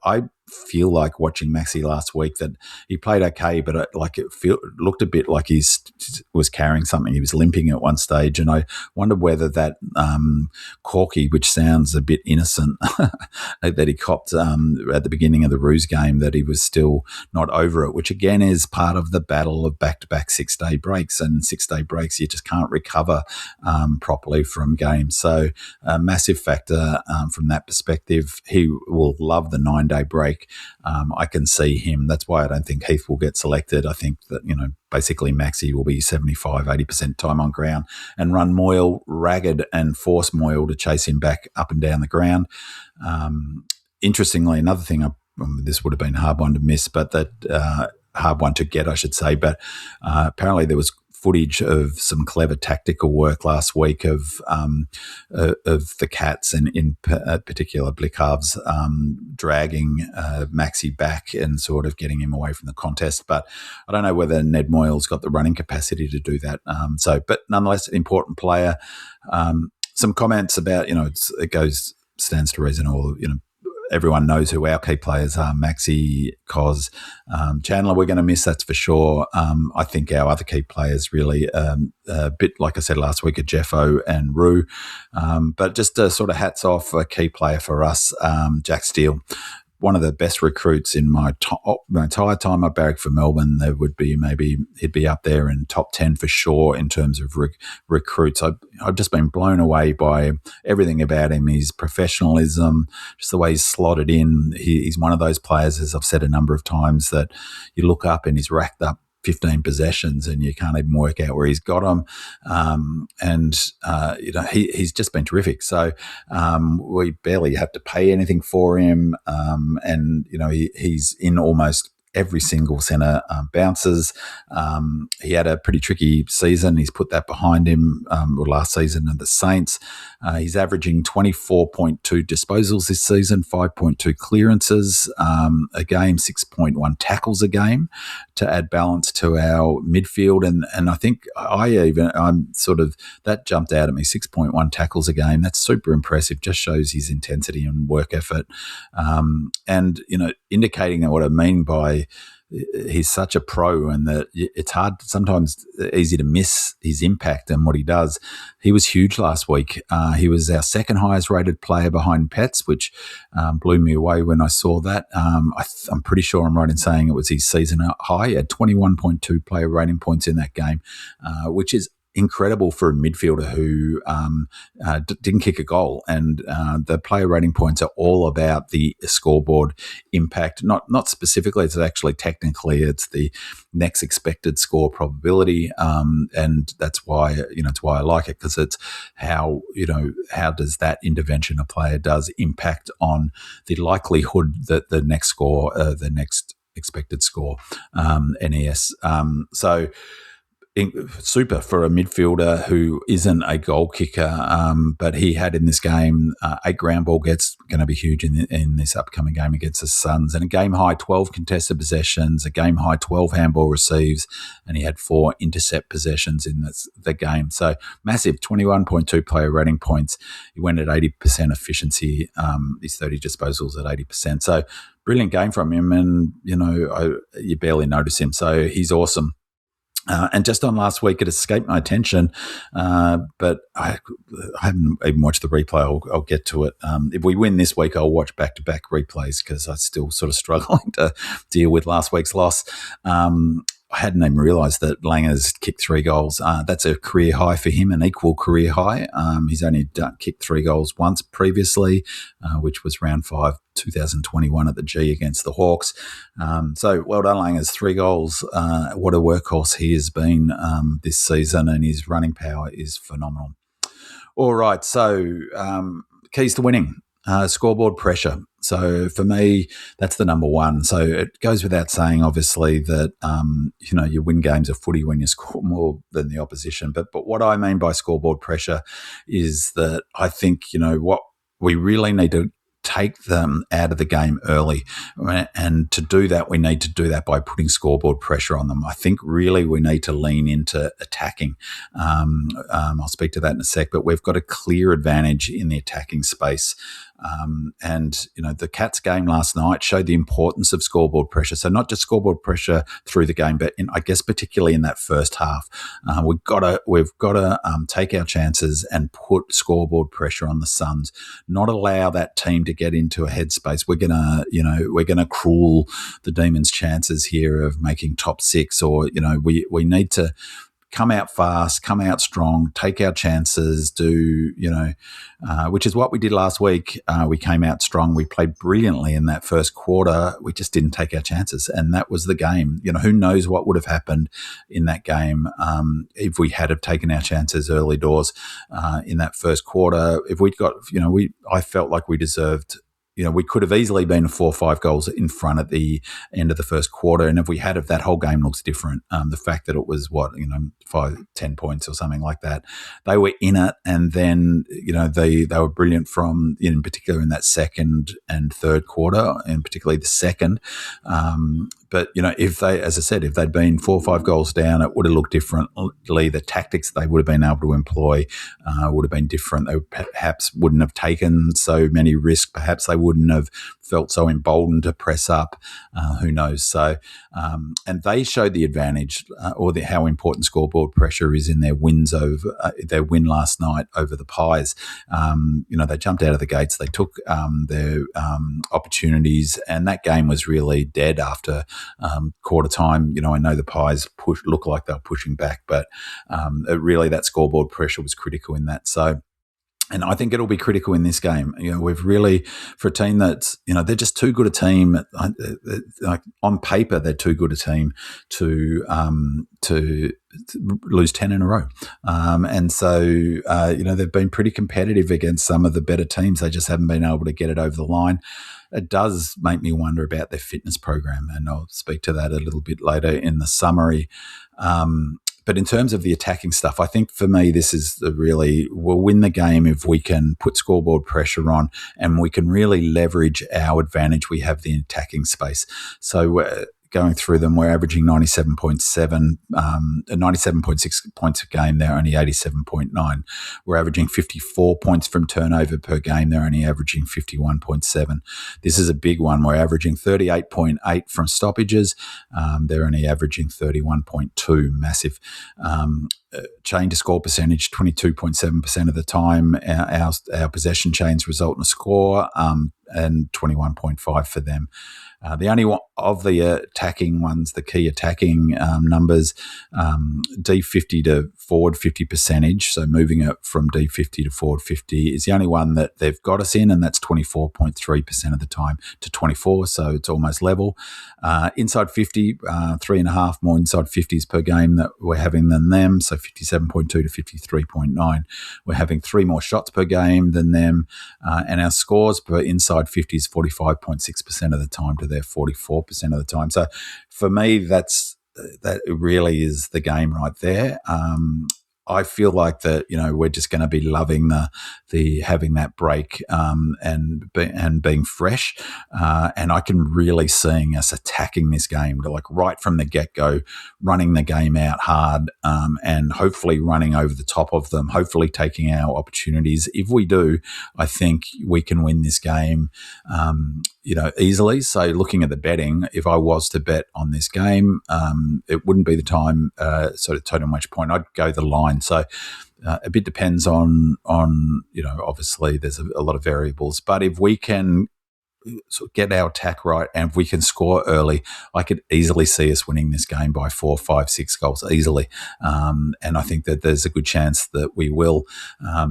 I feel like watching Maxi last week that he played okay, but it looked a bit like he was carrying something. He was limping at one stage, and I wondered whether that corky, which sounds a bit innocent, that he copped at the beginning of the Roos game, that he was still not over it, which again is part of the battle of back-to-back 6-day breaks. And 6-day breaks, you just can't recover properly from games. So a massive factor from that perspective. He will love the 9-day break. I can see him. That's why I don't think Heath will get selected. I think that, basically Maxi will be 75, 80% time on ground and run Moyle ragged and force Moyle to chase him back up and down the ground. Interestingly, another thing, this would have been a hard one to miss, but hard one to get, I should say, but apparently there was footage of some clever tactical work last week of the Cats, and in particular Blickhav's dragging Maxi back and sort of getting him away from the contest. But I don't know whether Ned Moyle's got the running capacity to do that. But nonetheless, an important player. Some comments about, stands to reason, or, everyone knows who our key players are: Maxi, Cos, Chandler. We're going to miss, that's for sure. I think our other key players really, a bit like I said last week, are Jeffo and Roo. But just a sort of hats off, a key player for us, Jack Steele. One of the best recruits in my entire time I barracked for Melbourne. There would be he'd be up there in top 10 for sure in terms of recruits. I've just been blown away by everything about him. His professionalism, just the way he's slotted in. He's one of those players, as I've said a number of times, that you look up and he's racked up 15 possessions and you can't even work out where he's got them. He's just been terrific. So we barely have to pay anything for him. He's in almost every single centre bounces. He had a pretty tricky season. He's put that behind him, last season at the Saints. He's averaging 24.2 disposals this season, 5.2 clearances a game, 6.1 tackles a game to add balance to our midfield. And I think that jumped out at me, 6.1 tackles a game. That's super impressive, just shows his intensity and work effort. And, indicating that what I mean by he's such a pro and that it's hard, sometimes easy to miss his impact and what he does. He was huge last week. He was our second highest rated player behind Pets, which blew me away when I saw that. I'm pretty sure I'm right in saying it was his season high. He had 21.2 player rating points in that game, which is incredible for a midfielder who didn't kick a goal. And the player rating points are all about the scoreboard impact, not specifically, it's actually technically it's the next expected score probability, and that's why it's why I like it, because it's how does that intervention a player does impact on the likelihood that the next score, the next expected score, NES. So super for a midfielder who isn't a goal kicker, but he had in this game 8 ground ball gets, going to be huge in this upcoming game against the Suns, and a game high 12 contested possessions, a game high 12 handball receives, and he had 4 intercept possessions in the game. So massive, 21.2 player rating points. He went at 80% efficiency, his 30 disposals at 80%. So brilliant game from him, and you barely notice him. So he's awesome. And just on last week, it escaped my attention, but I haven't even watched the replay. I'll get to it. If we win this week, I'll watch back-to-back replays because I'm still sort of struggling to deal with last week's loss. I hadn't even realised that Langer's kicked 3 goals. That's a career high for him, an equal career high. He's only kicked 3 goals once previously, which was round 5, 2021 at the G against the Hawks. So well done, Langers, 3 goals. What a workhorse he has been this season, and his running power is phenomenal. All right, so keys to winning. Scoreboard pressure. So for me, that's the number one. So it goes without saying, obviously, that you win games of footy when you score more than the opposition. But what I mean by scoreboard pressure is that I think what we really need to take them out of the game early. And to do that, we need to do that by putting scoreboard pressure on them. I think really we need to lean into attacking. I'll speak to that in a sec, but we've got a clear advantage in the attacking space. And the Cats game last night showed the importance of scoreboard pressure. So not just scoreboard pressure through the game, but I guess particularly in that first half, we've got to take our chances and put scoreboard pressure on the Suns. Not allow that team to get into a headspace. We're gonna cruel the Demons' chances here of making top 6, or we need to come out fast, come out strong, take our chances, which is what we did last week. We came out strong. We played brilliantly in that first quarter. We just didn't take our chances, and that was the game. Who knows what would have happened in that game if we had have taken our chances early doors in that first quarter. If we'd got, I felt like we deserved. We could have easily been 4 or 5 goals in front at the end of the first quarter. And if we had, that whole game looks different. The fact that it was 5-10 points or something like that, they were in it. And then, they were brilliant from, in particular in that second and third quarter, and particularly the second. But, if they'd been 4 or 5 goals down, it would have looked differently. The tactics they would have been able to employ would have been different. They perhaps wouldn't have taken so many risks. Perhaps they wouldn't have felt so emboldened to press up. Who knows? So, and they showed the advantage how important scoreboard pressure is in their wins over their win last night over the Pies. They jumped out of the gates. They took their opportunities, and that game was really dead after quarter time. I know the Pies looked like they were pushing back, but really that scoreboard pressure was critical in that. So And I think it'll be critical in this game. We've really, for a team that's, they're just too good a team. Like on paper, they're too good a team to lose 10 in a row. And so, they've been pretty competitive against some of the better teams. They just haven't been able to get it over the line. It does make me wonder about their fitness program, and I'll speak to that a little bit later in the summary. But in terms of the attacking stuff, I think for me, this is we'll win the game if we can put scoreboard pressure on and we can really leverage our advantage. We have the attacking space. So going through them, we're averaging 97.6 points a game. They're only 87.9. We're averaging 54 points from turnover per game. They're only averaging 51.7. This is a big one. We're averaging 38.8 from stoppages. They're only averaging 31.2. Massive. Chain to score percentage, 22.7% of the time. Our possession chains result in a score, and 21.5 for them. The only one of the attacking ones, the key attacking numbers, D50 to forward 50 percentage, so moving it from D50 to forward 50 is the only one that they've got us in, and that's 24.3% of the time to 24, so it's almost level. Inside 50, 3.5 more inside 50s per game that we're having than them, so 57.2 to 53.9. We're having 3 more shots per game than them, and our scores per inside 50 is 45.6% of the time to their 44% of the time. So for me, that really is the game right there. I feel like that, we're just going to be loving the having that break and being fresh, and I can really seeing us attacking this game to right from the get-go, running the game out hard, and hopefully running over the top of them, hopefully taking our opportunities. If we do, I think we can win this game easily. So looking at the betting, if I was to bet on this game, it wouldn't be the time sort of total match point. I'd go the line. So a bit depends on obviously there's a lot of variables, but if we can sort of get our attack right and if we can score early, I could easily see us winning this game by 4, 5, 6 goals easily. And I think that there's a good chance that we will.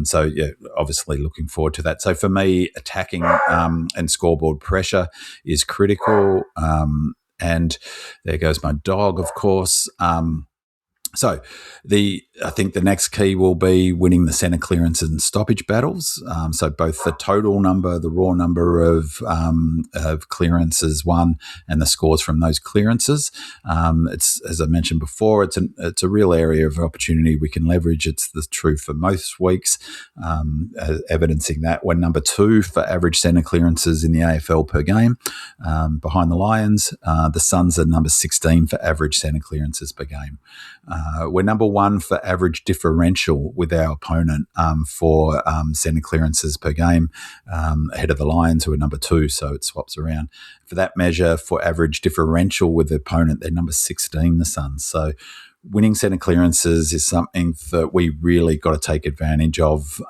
So yeah, obviously looking forward to that. So for me, attacking and scoreboard pressure is critical. And there goes my dog, of course. So I think the next key will be winning the centre clearance and stoppage battles. So both the total number, the raw number of clearances won, and the scores from those clearances. It's, as I mentioned before, it's a real area of opportunity we can leverage. It's the truth for most weeks, evidencing that we're number 2 for average centre clearances in the AFL per game, behind the Lions. The Suns are number 16 for average centre clearances per game. We're number 1 for average differential with our opponent for centre clearances per game, ahead of the Lions, who are number 2, so it swaps around. For that measure, for average differential with the opponent, they're number 16, the Suns. So winning centre clearances is something that we really got to take advantage of,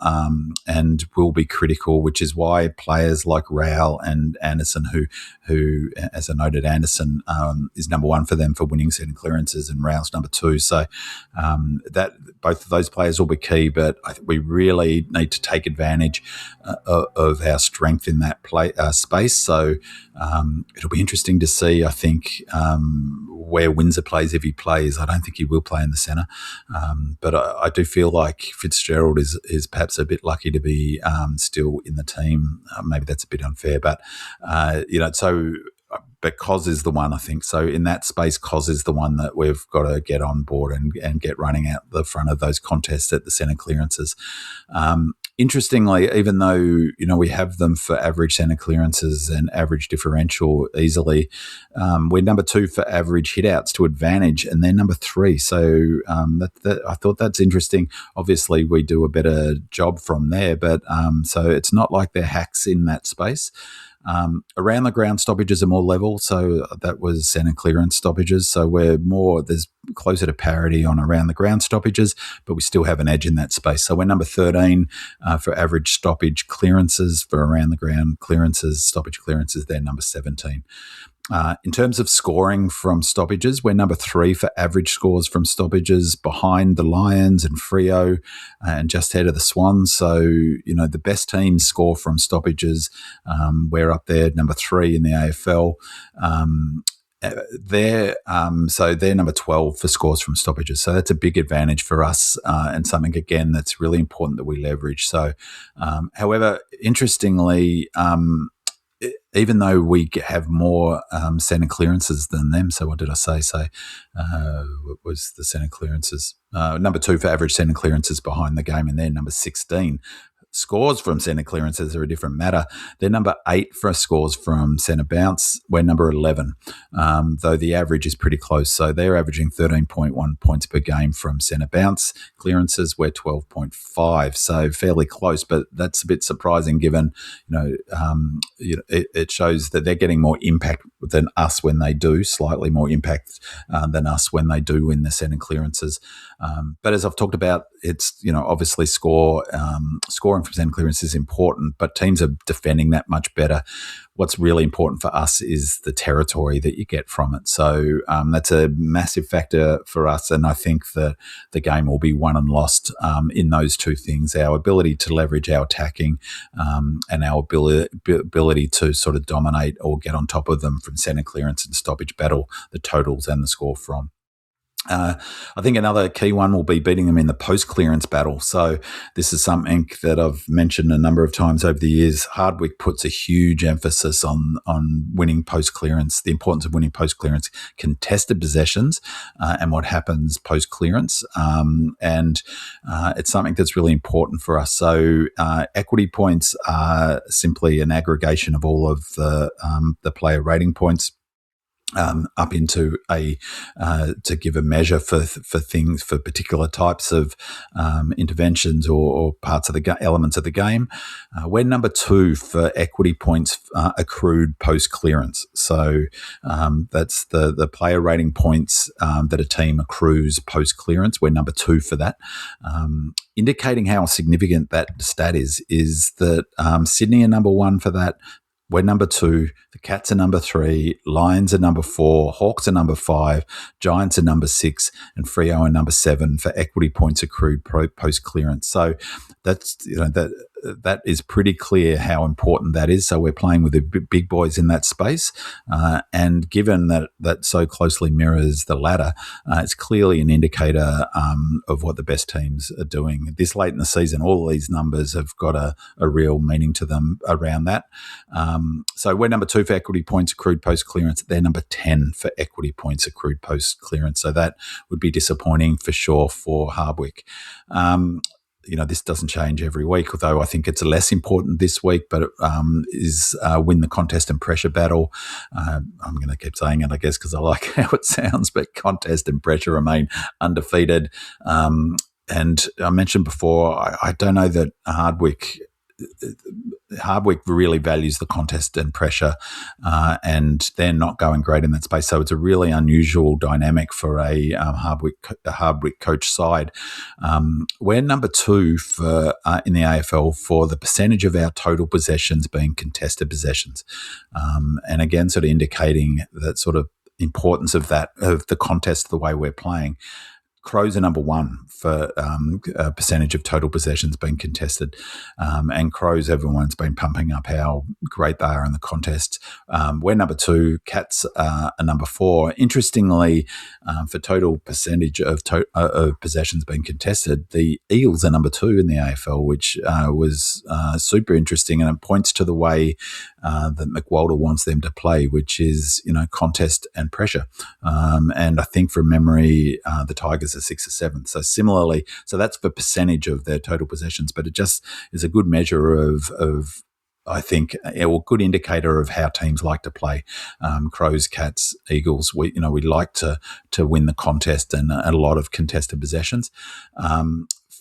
and will be critical, which is why players like Rowell and Anderson, who as I noted, Anderson is number 1 for them for winning centre clearances, and Rowell's number 2. So that both of those players will be key, but I think we really need to take advantage of our strength in that space. So it'll be interesting to see, I think, where Windsor plays if he plays. I don't think he will play in the centre, but I do feel like Fitzgerald is perhaps a bit lucky to be still in the team. Maybe that's a bit unfair, but but Cos is the one, I think. So in that space, Cos is the one that we've got to get on board and get running out the front of those contests at the centre clearances. Interestingly, even though we have them for average centre clearances and average differential easily, we're number 2 for average hitouts to advantage, and they're number 3. So I thought that's interesting. Obviously, we do a better job from there, but so it's not like they're hacks in that space. Around the ground stoppages are more level, so that was centre clearance stoppages. So there's closer to parity on around the ground stoppages, but we still have an edge in that space. So we're number 13 for average stoppage clearances. For around the ground clearances, stoppage clearances, they're number 17. In terms of scoring from stoppages, we're number 3 for average scores from stoppages, behind the Lions and Freo, and just ahead of the Swans. So, the best teams score from stoppages. We're up there, number 3 in the AFL. They're number 12 for scores from stoppages. So that's a big advantage for us, and something, again, that's really important that we leverage. So, however, interestingly, even though we have more centre clearances than them, so what did I say? So what was the centre clearances? Number 2 for average centre clearances behind the game, and they're number 16. Scores from centre clearances are a different matter. They're number 8 for scores from centre bounce. We're number 11, though the average is pretty close. So they're averaging 13.1 points per game from centre bounce clearances. We're 12.5, so fairly close. But that's a bit surprising, given it shows that they're getting more impact than us when they do, slightly more impact than us when they do win the centre clearances. But as I've talked about, it's obviously scoring from centre clearance is important, but teams are defending that much better. What's really important for us is the territory that you get from it. So that's a massive factor for us, and I think that the game will be won and lost in those two things: our ability to leverage our attacking and our ability to sort of dominate or get on top of them from centre clearance and stoppage battle, the totals and the score from. I think another key one will be beating them in the post-clearance battle. So this is something that I've mentioned a number of times over the years. Hardwick puts a huge emphasis on winning post-clearance, the importance of winning post-clearance contested possessions and what happens post-clearance. And it's something that's really important for us. So equity points are simply an aggregation of all of the player rating points up into to give a measure for things, for particular types of interventions or parts of the elements of the game. We're number 2 for equity points accrued post clearance. So that's the player rating points that a team accrues post clearance. We're number 2 for that. Indicating how significant that stat is that Sydney are number 1 for that. We're number 2, the Cats are number 3, Lions are number 4, Hawks are number 5, Giants are number 6, and Freo are number 7 for equity points accrued post clearance. So that's that is pretty clear how important that is. So we're playing with the big boys in that space, and given that so closely mirrors the ladder, it's clearly an indicator of what the best teams are doing. This late in the season, all of these numbers have got a real meaning to them around that. So we're number 2 for equity points accrued post clearance. They're number 10 for equity points accrued post clearance. So that would be disappointing for sure for Hardwick. This doesn't change every week, although I think it's less important this week, but is win the contest and pressure battle. I'm going to keep saying it, I guess, because I like how it sounds, but contest and pressure remain undefeated. And I mentioned before, I don't know that Hardwick really values the contest and pressure, and they're not going great in that space. So it's a really unusual dynamic for a Hardwick coach side. We're number 2 for in the AFL for the percentage of our total possessions being contested possessions, and again, sort of indicating that sort of importance of the contest, the way we're playing. Crows are number 1 for a percentage of total possessions being contested. And Crows, everyone's been pumping up how great they are in the contest. We're number 2. Cats are number 4. Interestingly, for total percentage of possessions being contested, the Eagles are number 2 in the AFL, which was super interesting, and it points to the way that McWalter wants them to play, which is, contest and pressure. And I think from memory, the Tigers are 6th or 7th. So similarly, so that's the percentage of their total possessions, but it just is a good measure of I think, a good indicator of how teams like to play. Crows, Cats, Eagles, we like to win the contest and a lot of contested possessions.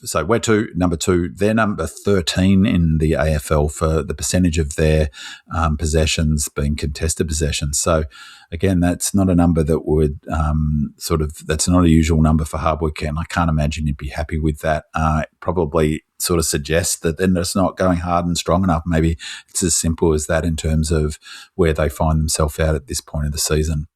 So we're number 2. They're number 13 in the AFL for the percentage of their possessions being contested possessions. So again, that's not a number that would that's not a usual number for Hardwick, and I can't imagine you'd be happy with that. Probably sort of suggests that they're just not going hard and strong enough. Maybe it's as simple as that in terms of where they find themselves out at this point of the season.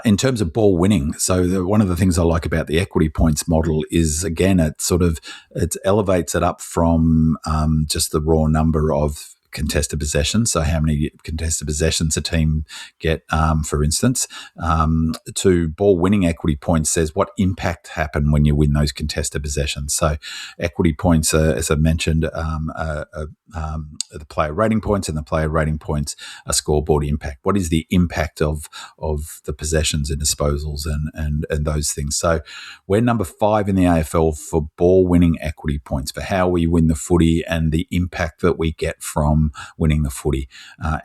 In terms of ball winning, so one of the things I like about the equity points model is, again, it elevates it up from just the raw number of contested possessions, so how many contested possessions a team get, for instance, to ball winning equity points says what impact happened when you win those contested possessions. So equity points, as I mentioned, the player rating points, and the player rating points are scoreboard impact. What is the impact of the possessions and disposals and those things? So we're number 5 in the AFL for ball winning equity points, for how we win the footy and the impact that we get from winning the footy,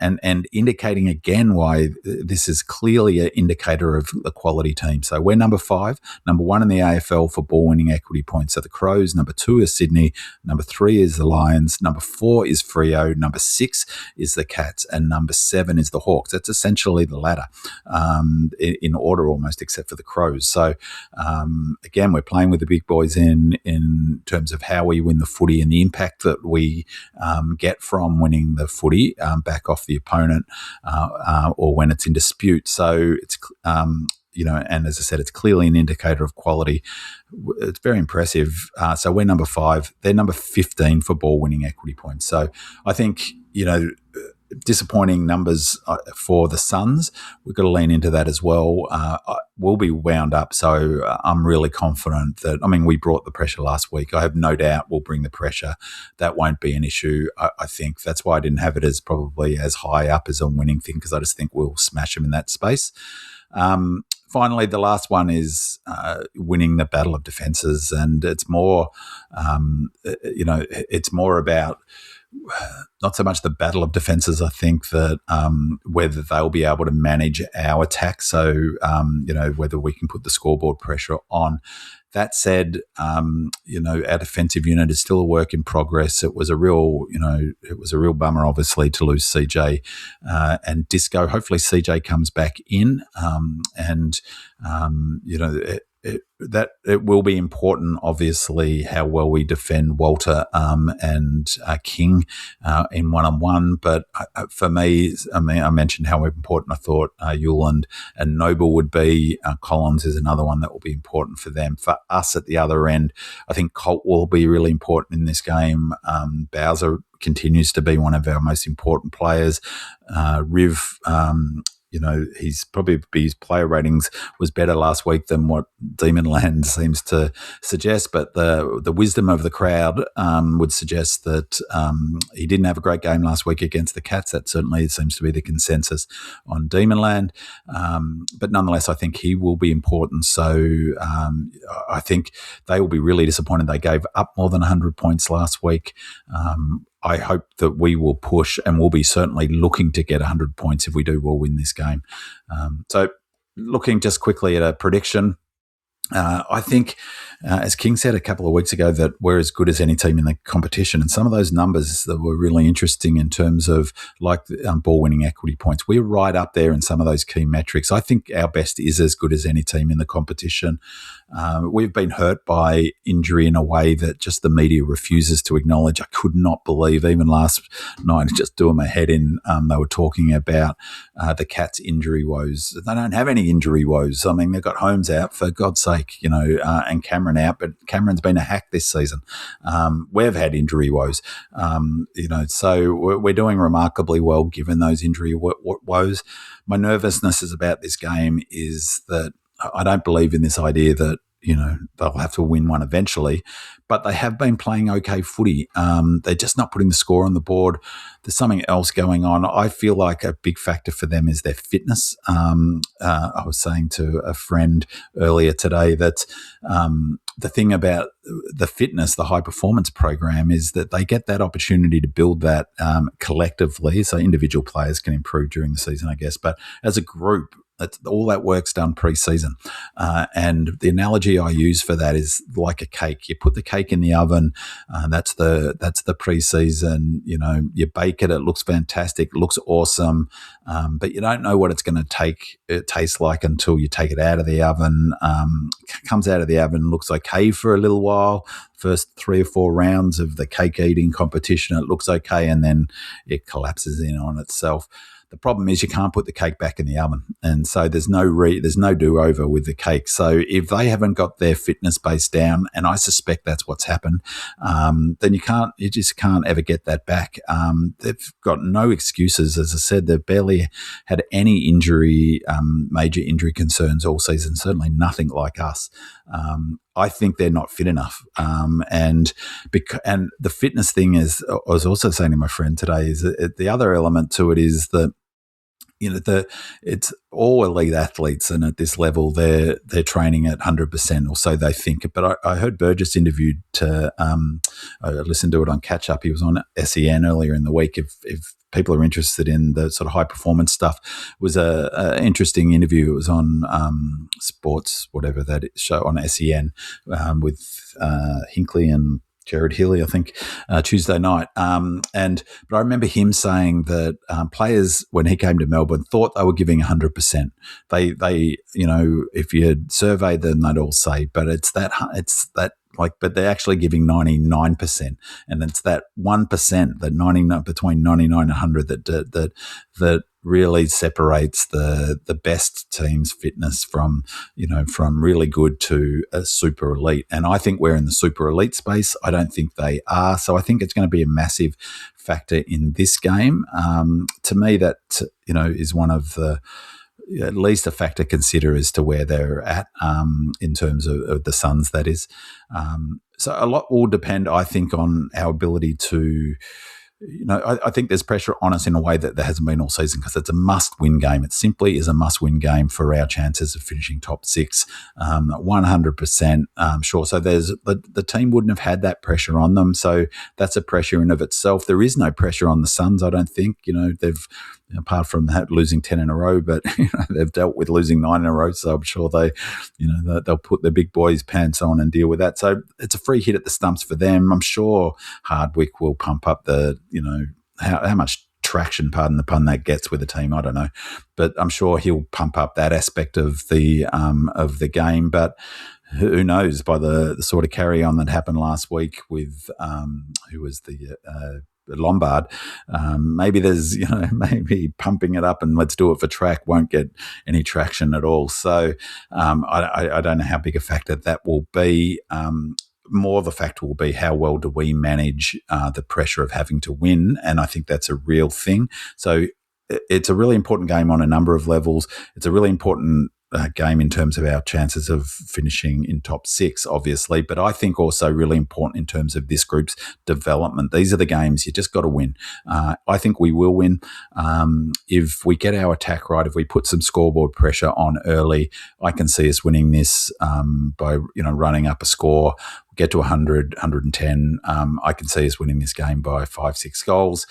and indicating again why this is clearly an indicator of a quality team. So we're number 5. Number 1 in the AFL for ball winning equity points are the Crows. Number 2 is Sydney. Number 3 is the Lions. Number 4 is Freo. Number 6 is the Cats, and number 7 is the Hawks. That's essentially the ladder, in order almost, except for the Crows. So again, we're playing with the big boys in terms of how we win the footy and the impact that we get from winning the footy back off the opponent, or when it's in dispute. So it's and as I said, it's clearly an indicator of quality. It's very impressive. So we're number 5. They're number 15 for ball winning equity points. So I think, disappointing numbers for the Suns. We've got to lean into that as well. We'll be wound up, so I'm really confident that, we brought the pressure last week. I have no doubt we'll bring the pressure. That won't be an issue. I think that's why I didn't have it as probably as high up as a winning thing, because I just think we'll smash them in that space. Finally, the last one is winning the battle of defences, and it's more, it's more about not so much the battle of defences. I think that whether they'll be able to manage our attack, so whether we can put the scoreboard pressure on. That said, our defensive unit is still a work in progress. It was a real bummer, obviously, to lose CJ and Disco. Hopefully, CJ comes back in, that it will be important, obviously, how well we defend Walter and King in one-on-one. But for me, I mentioned how important I thought Yuland and Noble would be. Collins is another one that will be important for them. For us at the other end, I think Colt will be really important in this game. Bowser continues to be one of our most important players. Riv, his player ratings was better last week than what Demonland seems to suggest, but the wisdom of the crowd would suggest that he didn't have a great game last week against the Cats. That certainly seems to be the consensus on Demonland. But nonetheless, I think he will be important. So I think they will be really disappointed. They gave up more than 100 points last week. I hope that we will push, and we'll be certainly looking to get 100 points. If we do, we'll win this game. So looking just quickly at a prediction, I think, as King said a couple of weeks ago, that we're as good as any team in the competition. And some of those numbers that were really interesting in terms of ball winning equity points, we're right up there in some of those key metrics. I think our best is as good as any team in the competition. We've been hurt by injury in a way that just the media refuses to acknowledge. I could not believe, even last night, just doing my head in, they were talking about the Cats' injury woes. They don't have any injury woes. They've got Holmes out, for God's sake, and Cameron out, but Cameron's been a hack this season. We've had injury woes, so we're doing remarkably well given those injury woes. My nervousness is about this game is that I don't believe in this idea that, they'll have to win one eventually, but they have been playing okay footy. They're just not putting the score on the board. There's something else going on. I feel like a big factor for them is their fitness. I was saying to a friend earlier today that the thing about the fitness, the high performance program, is that they get that opportunity to build that collectively. So individual players can improve during the season, I guess, but as a group, All that work's done pre-season. And the analogy I use for that is like a cake. You put the cake in the oven. That's the pre-season. You bake it. It looks fantastic. It looks awesome. But you don't know what it's going to taste like until you take it out of the oven. Comes out of the oven, looks okay for a little while. First 3 or 4 rounds of the cake eating competition, it looks okay, and then it collapses in on itself. The problem is you can't put the cake back in the oven, and so there's no do-over with the cake. So if they haven't got their fitness base down, and I suspect that's what's happened, then you just can't ever get that back. They've got no excuses. As I said, they've barely had any major injury concerns all season, certainly nothing like us. I think they're not fit enough. And the fitness thing is, I was also saying to my friend today, is that the other element to it is that, it's all elite athletes, and at this level, they're training at 100%, or so they think. But I heard Burgess interviewed. I listened to it on Catch Up. He was on SEN earlier in the week. If people are interested in the sort of high performance stuff, it was a interesting interview. It was on sports, whatever that show on SEN, with Hinckley and Jared Healy, I think, Tuesday night. But I remember him saying that players, when he came to Melbourne, thought they were giving 100%. They if you had surveyed them, they'd all say, but but they're actually giving 99%, and it's that 1%, that 99, between 99 and 100, that really separates the best team's fitness from really good to a super elite. And I think we're in the super elite space. I don't think they are. So I think it's going to be a massive factor in this game. To me, that is one of the, at least a factor to consider as to where they're at in terms of the Suns, that is. So a lot will depend, I think, on our ability to, I think there's pressure on us in a way that there hasn't been all season, because it's a must-win game. It simply is a must-win game for our chances of finishing top 6, 100% sure. So the team wouldn't have had that pressure on them. So that's a pressure in of itself. There is no pressure on the Suns, I don't think. They've, apart from losing 10 in a row, but they've dealt with losing 9 in a row. So I'm sure they'll put their big boys' pants on and deal with that. So it's a free hit at the stumps for them. I'm sure Hardwick will pump up how much traction, pardon the pun, that gets with the team, I don't know, but I'm sure he'll pump up that aspect of the game. But who knows, by the sort of carry on that happened last week with who was the Lombard, maybe there's maybe pumping it up and let's do it for track won't get any traction at all. So I don't know how big a factor that will be. More the factor will be how well do we manage the pressure of having to win, and I think that's a real thing. So it's a really important game on a number of levels. It's a really important game in terms of our chances of finishing in top 6, obviously, but I think also really important in terms of this group's development. These are the games you just got to win. I think we will win if we get our attack right. If we put some scoreboard pressure on early, I can see us winning this by running up a score, get to 100, 110. I can see us winning this game by 5-6 goals.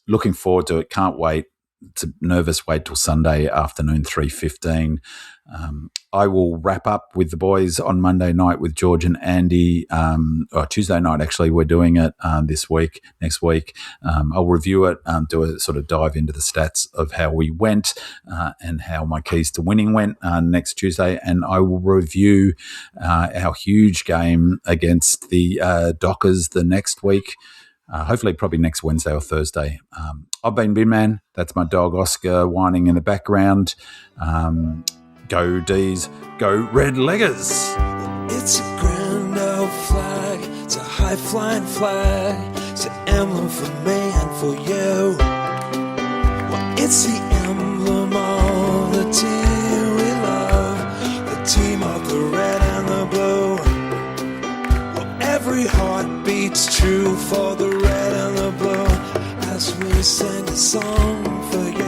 Looking forward to it. Can't wait. It's a nervous wait till Sunday afternoon, 3:15. I will wrap up with the boys on Monday night with George and Andy, or Tuesday night, actually. We're doing it next week. I'll review it, do a sort of dive into the stats of how we went and how my keys to winning went next Tuesday. And I will review our huge game against the Dockers the next week. Hopefully probably next Wednesday or Thursday. I've been Binman. That's my dog Oscar whining in the background. Go D's, go Red Leggers. It's a grand old flag. It's a high-flying flag. It's an emblem for me and for you. Well, it's the emblem of the team we love, the team of the red and the blue. Well, every heart beats true for the red and the blue as we sing a song for you.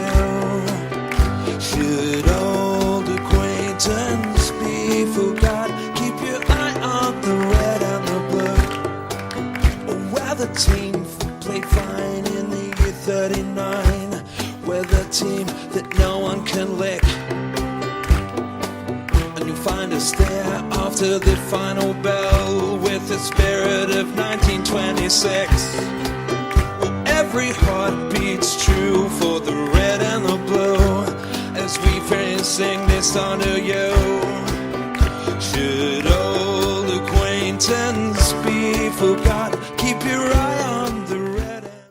Should old acquaintance be forgot, keep your eye on the red and the blue. Where the team played fine in the year 39, where the team that no one can lick. And you'll find us there after the final bell with the spirit of 1926. Every heart beats true for the red and the blue as we friends sing this song to you. Should old acquaintance be forgot, keep your eye